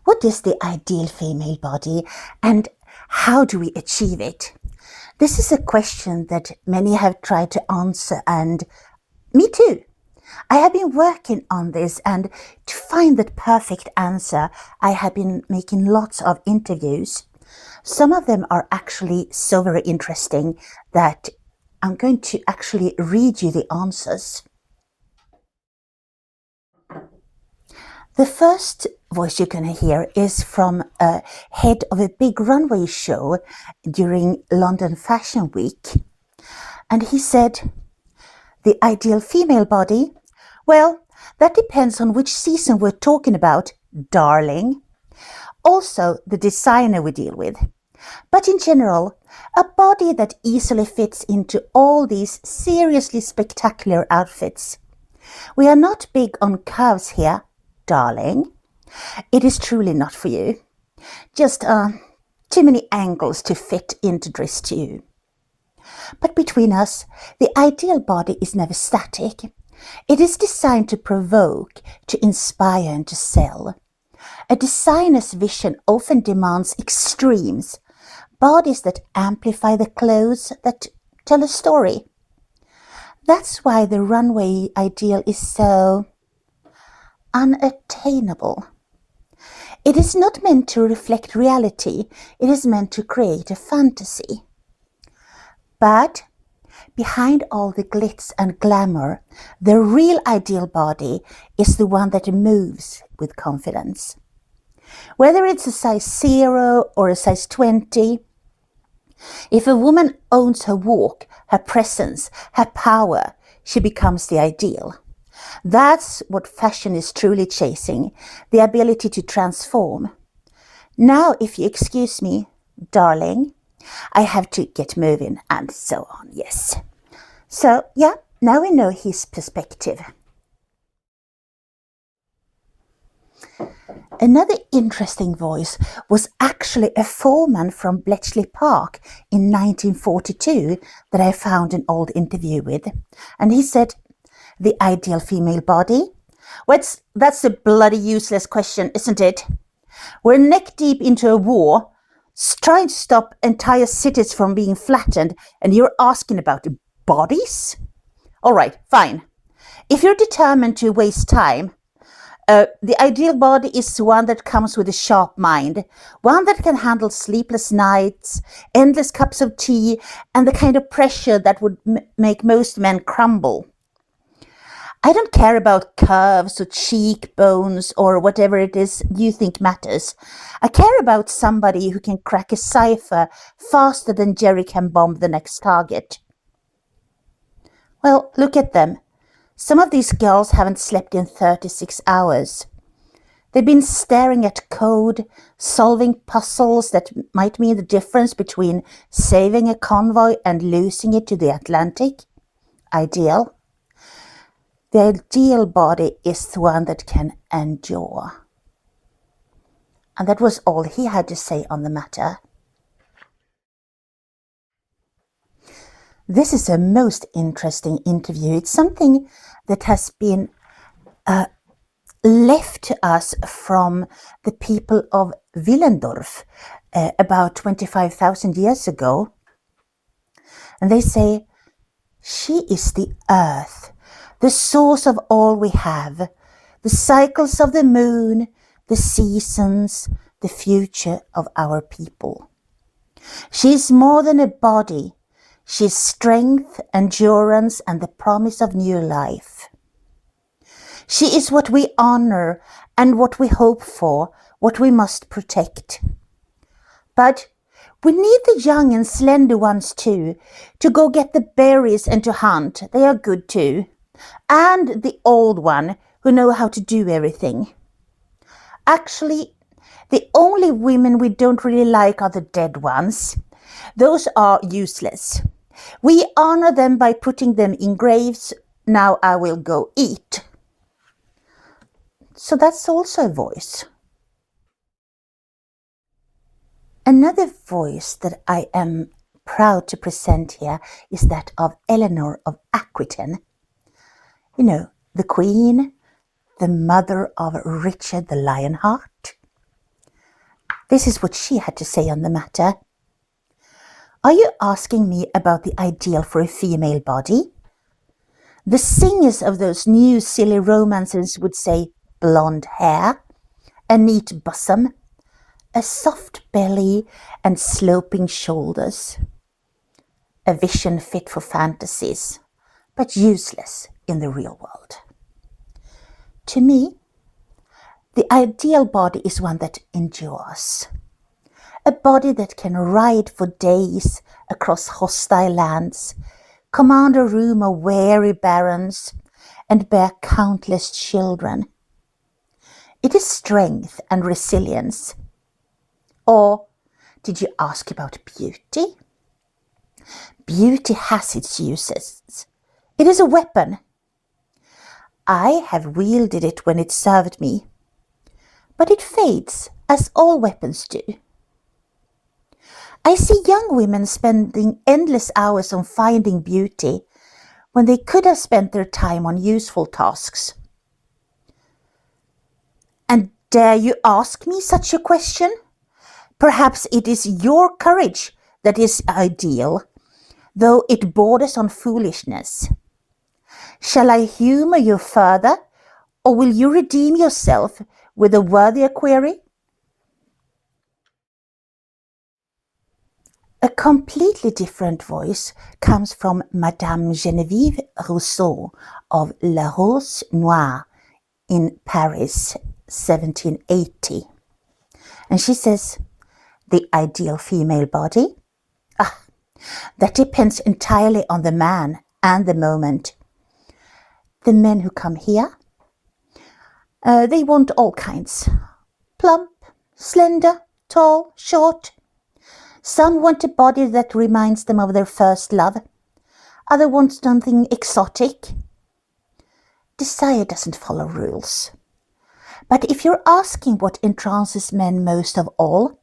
What is the ideal female body and how do we achieve it? This is a question that many have tried to answer, and me too. I have been working on this, and to find that perfect answer, I have been making lots of interviews. Some of them are actually so very interesting that I'm going to actually read you the answers. The first voice you're going to hear is from a head of a big runway show during London Fashion Week. And he said, the ideal female body? Well, that depends on which season we're talking about, darling. Also, the designer we deal with. But in general, a body that easily fits into all these seriously spectacular outfits. We are not big on curves here, darling. It is truly not for you. Just too many angles to fit into dress to you. But between us, the ideal body is never static. It is designed to provoke, to inspire and to sell. A designer's vision often demands extremes, bodies that amplify the clothes that tell a story. That's why the runway ideal is so unattainable. It is not meant to reflect reality, it is meant to create a fantasy. But behind all the glitz and glamour, the real ideal body is the one that moves with confidence. Whether it's a size 0 or a size 20, if a woman owns her walk, her presence, her power, she becomes the ideal. That's what fashion is truly chasing, the ability to transform. Now, if you excuse me, darling, I have to get moving and so on, yes. So, yeah, now we know his perspective. Another interesting voice was actually a foreman from Bletchley Park in 1942 that I found an old interview with. And he said, the ideal female body? Well, that's a bloody useless question, isn't it? We're neck deep into a war, trying to stop entire cities from being flattened, and you're asking about bodies? All right, fine. If you're determined to waste time, the ideal body is one that comes with a sharp mind, one that can handle sleepless nights, endless cups of tea, and the kind of pressure that would make most men crumble. I don't care about curves or cheekbones or whatever it is you think matters. I care about somebody who can crack a cipher faster than Jerry can bomb the next target. Well, look at them. Some of these girls haven't slept in 36 hours. They've been staring at code, solving puzzles that might mean the difference between saving a convoy and losing it to the Atlantic. Ideal. The ideal body is the one that can endure. And that was all he had to say on the matter. This is a most interesting interview. It's something that has been left to us from the people of Willendorf about 25,000 years ago. And they say, she is the earth, the source of all we have, the cycles of the moon, the seasons, the future of our people. She is more than a body. She is strength, endurance, and the promise of new life. She is what we honor and what we hope for, what we must protect. But we need the young and slender ones too, to go get the berries and to hunt. They are good too. And the old one who know how to do everything. Actually, the only women we don't really like are the dead ones. Those are useless. We honor them by putting them in graves. Now I will go eat. So that's also a voice. Another voice that I am proud to present here is that of Eleanor of Aquitaine. You know, the queen, the mother of Richard the Lionheart. This is what she had to say on the matter. Are you asking me about the ideal for a female body? The singers of those new silly romances would say blonde hair, a neat bosom, a soft belly and sloping shoulders. A vision fit for fantasies, but useless in the real world. To me, the ideal body is one that endures. A body that can ride for days across hostile lands, command a room of weary barons, and bear countless children. It is strength and resilience. Or did you ask about beauty? Beauty has its uses. It is a weapon. I have wielded it when it served me, but it fades, as all weapons do. I see young women spending endless hours on finding beauty when they could have spent their time on useful tasks. And dare you ask me such a question? Perhaps it is your courage that is ideal, though it borders on foolishness. Shall I humour you further, or will you redeem yourself with a worthier query? A completely different voice comes from Madame Geneviève Rousseau of La Rose Noire in Paris, 1780. And she says, the ideal female body? That depends entirely on the man and the moment. The men who come here, they want all kinds. Plump, slender, tall, short. Some want a body that reminds them of their first love. Others want something exotic. Desire doesn't follow rules. But if you're asking what entrances men most of all,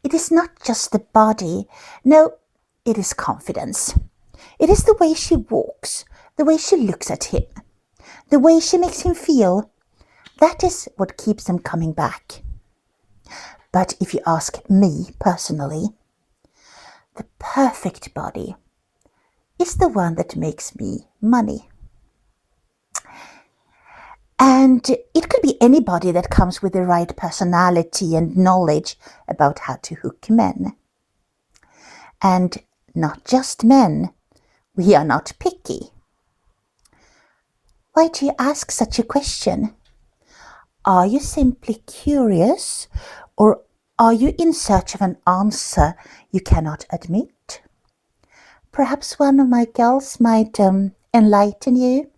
it is not just the body. No, it is confidence. It is the way she walks, the way she looks at him, the way she makes him feel. That is what keeps them coming back. But if you ask me personally, the perfect body is the one that makes me money. And it could be anybody that comes with the right personality and knowledge about how to hook men. And not just men. We are not picky. Why do you ask such a question? Are you simply curious, or are you in search of an answer you cannot admit? Perhaps one of my girls might enlighten you,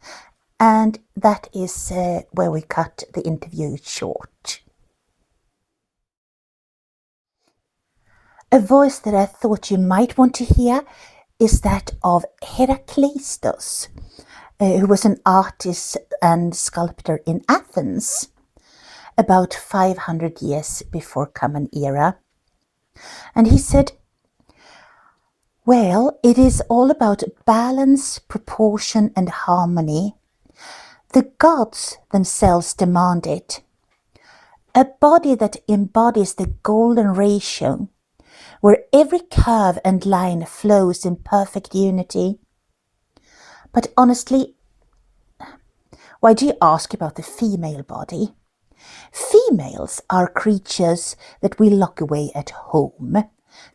and that is where we cut the interview short. A voice that I thought you might want to hear is that of Heracleistos, who was an artist and sculptor in Athens about 500 years before Common Era. And he said, well, it is all about balance, proportion and harmony. The gods themselves demand it. A body that embodies the golden ratio, where every curve and line flows in perfect unity. But honestly, why do you ask about the female body? Females are creatures that we lock away at home,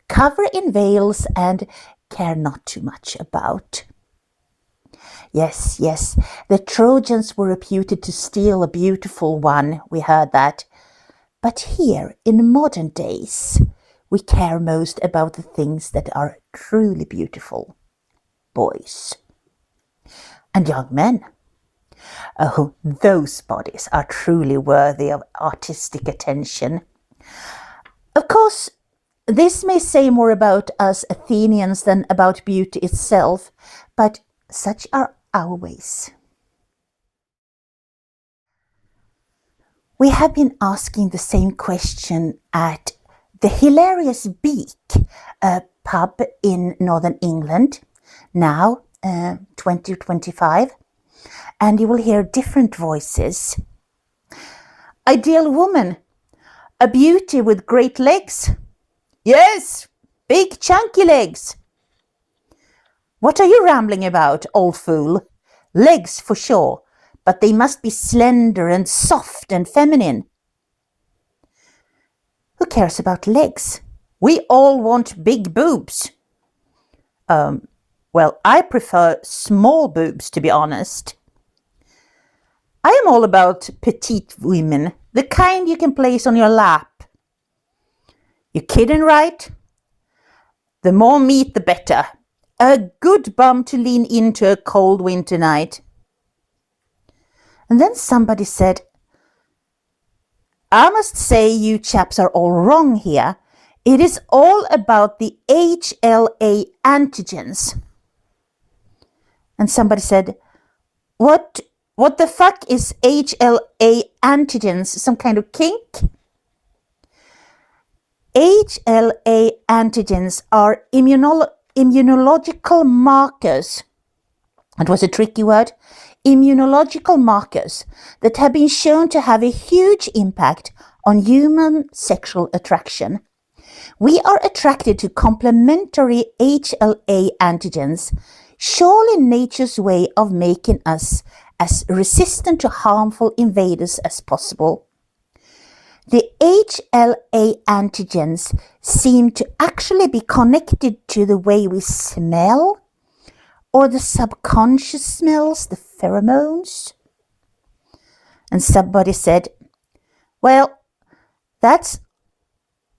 cover in veils and care not too much about. Yes, the Trojans were reputed to steal a beautiful one, we heard that. But here, in modern days, we care most about the things that are truly beautiful. Boys. And young men. Oh, those bodies are truly worthy of artistic attention. Of course, this may say more about us Athenians than about beauty itself, but such are our ways. We have been asking the same question at the Hilarious Beak, a pub in northern England, now 2025, and you will hear different voices. Ideal woman. A beauty with great legs? Yes, big chunky legs. What are you rambling about, old fool? Legs for sure, but they must be slender and soft and feminine. Who cares about legs? We all want big boobs. Well, I prefer small boobs, to be honest. I am all about petite women, the kind you can place on your lap. You're kidding, right? The more meat, the better. A good bum to lean into a cold winter night. And then somebody said, I must say you chaps are all wrong here. It is all about the HLA antigens. And somebody said, What the fuck is HLA antigens? Some kind of kink? HLA antigens are immunological markers. It was a tricky word. Immunological markers that have been shown to have a huge impact on human sexual attraction. We are attracted to complementary HLA antigens, surely nature's way of making us as resistant to harmful invaders as possible. The HLA antigens seem to actually be connected to the way we smell, or the subconscious smells, the pheromones. And somebody said, well, that's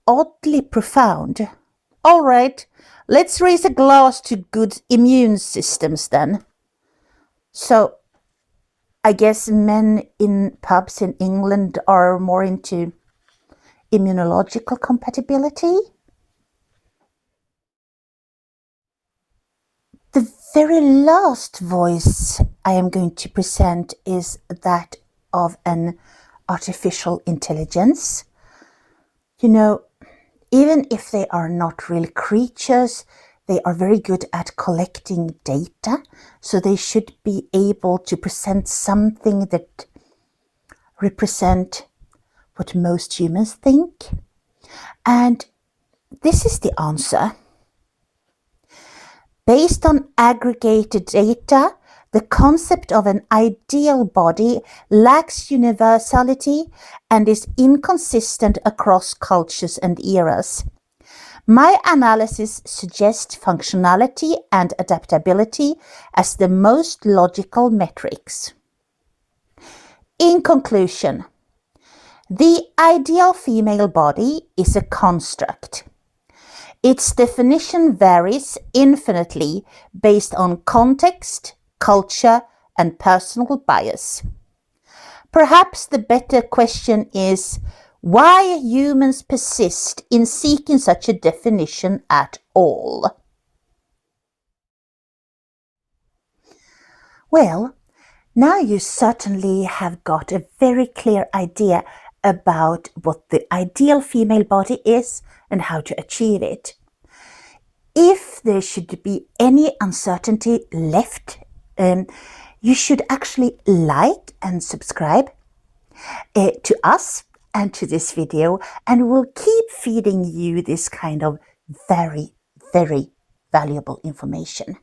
oddly profound. All right, let's raise a glass to good immune systems then. So, I guess men in pubs in England are more into immunological compatibility. The very last voice I am going to present is that of an artificial intelligence. You know, even if they are not real creatures, they are very good at collecting data, so they should be able to present something that represent what most humans think. And this is the answer. Based on aggregated data, the concept of an ideal body lacks universality and is inconsistent across cultures and eras. My analysis suggests functionality and adaptability as the most logical metrics. In conclusion, the ideal female body is a construct. Its definition varies infinitely based on context, culture, and personal bias. Perhaps the better question is why humans persist in seeking such a definition at all. Well, now you certainly have got a very clear idea about what the ideal female body is and how to achieve it. If there should be any uncertainty left, you should actually like and subscribe to us and to this video, and we'll keep feeding you this kind of very, very valuable information.